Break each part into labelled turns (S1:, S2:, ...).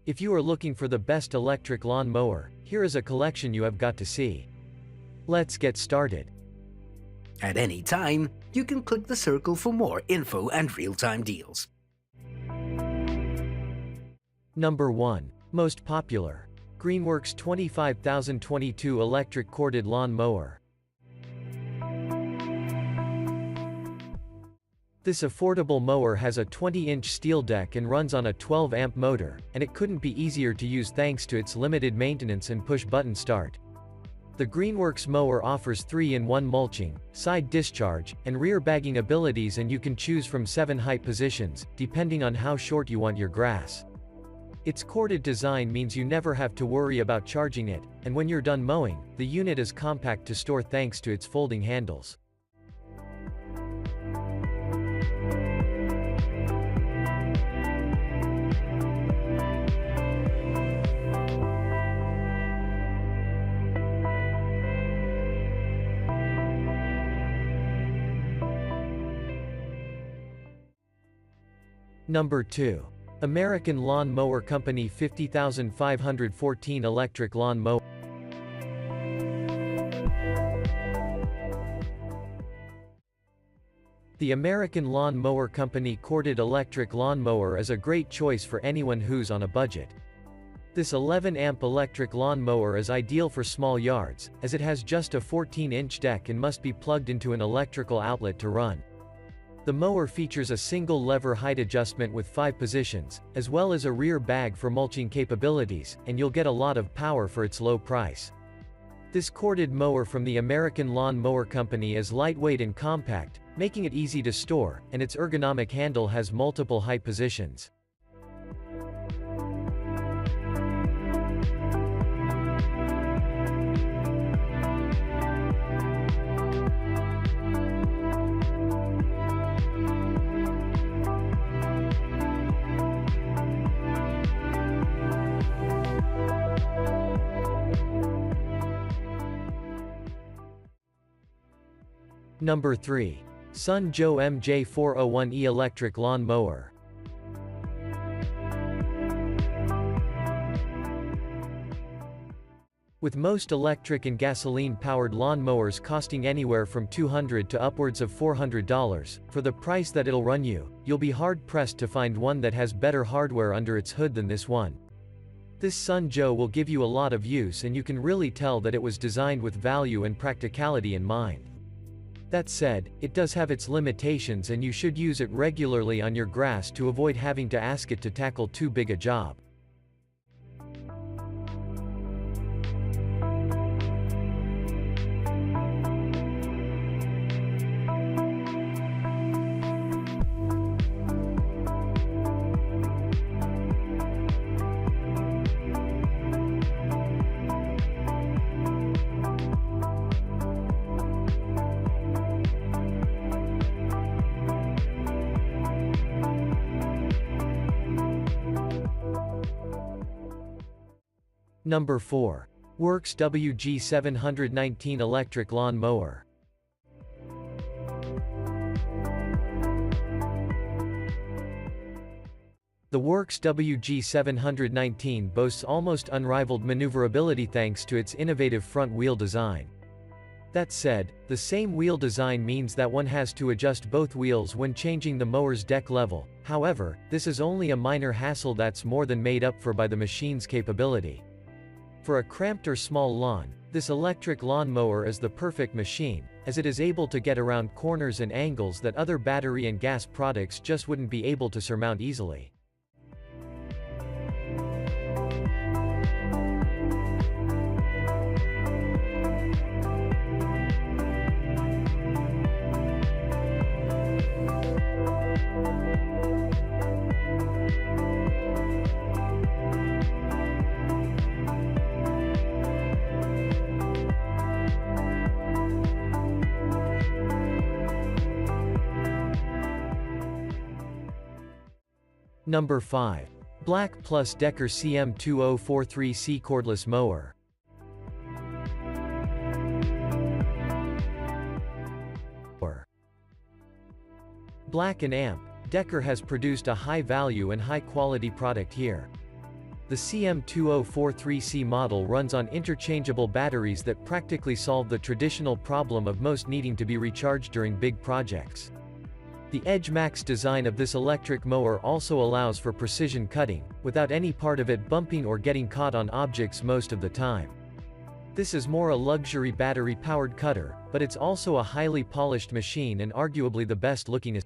S1: If you are looking for the best electric lawn mower, here is a collection you have got to see. Let's get started.
S2: At any time, you can click the circle for more info and real-time deals.
S1: Number 1. Most popular. Greenworks 25022 Electric Corded Lawn Mower. This affordable mower has a 20-inch steel deck and runs on a 12-amp motor, and it couldn't be easier to use thanks to its limited maintenance and push-button start. The Greenworks mower offers 3-in-1 mulching, side discharge, and rear bagging abilities, and you can choose from 7 height positions, depending on how short you want your grass. Its corded design means you never have to worry about charging it, and when you're done mowing, the unit is compact to store thanks to its folding handles. Number 2. American Lawn Mower Company 50514 Electric Lawn Mower. The American Lawn Mower Company Corded Electric Lawn Mower is a great choice for anyone who's on a budget. This 11-amp electric lawn mower is ideal for small yards, as it has just a 14-inch deck and must be plugged into an electrical outlet to run. The mower features a single lever height adjustment with 5 positions, as well as a rear bag for mulching capabilities, and you'll get a lot of power for its low price. This corded mower from the American Lawn Mower Company is lightweight and compact, making it easy to store, and its ergonomic handle has multiple height positions. Number 3. Sun Joe MJ401E Electric Lawn Mower. With most electric and gasoline-powered lawn mowers costing anywhere from $200 to upwards of $400, for the price that it'll run you, you'll be hard-pressed to find one that has better hardware under its hood than this one. This Sun Joe will give you a lot of use, and you can really tell that it was designed with value and practicality in mind. That said, it does have its limitations, and you should use it regularly on your grass to avoid having to ask it to tackle too big a job. Number 4. WORX WG719 Electric Lawn Mower. The WORX WG719 boasts almost unrivaled maneuverability thanks to its innovative front wheel design. That said, the same wheel design means that one has to adjust both wheels when changing the mower's deck level. However, this is only a minor hassle that's more than made up for by the machine's capability. For a cramped or small lawn, this electric lawn mower is the perfect machine, as it is able to get around corners and angles that other battery and gas products just wouldn't be able to surmount easily. Number 5. BLACKDECKER CM2043C Cordless Mower. Black & Amp, Decker has produced a high-value and high-quality product here. The CM2043C model runs on interchangeable batteries that practically solve the traditional problem of most needing to be recharged during big projects. The Edge Max design of this electric mower also allows for precision cutting, without any part of it bumping or getting caught on objects most of the time. This is more a luxury battery-powered cutter, but it's also a highly polished machine and arguably the best looking.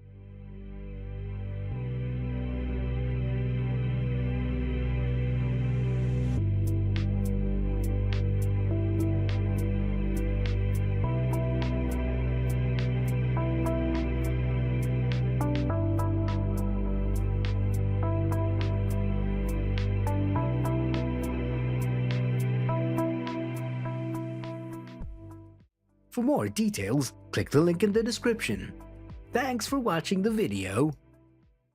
S2: For more details, click the link in the description. Thanks for watching the video.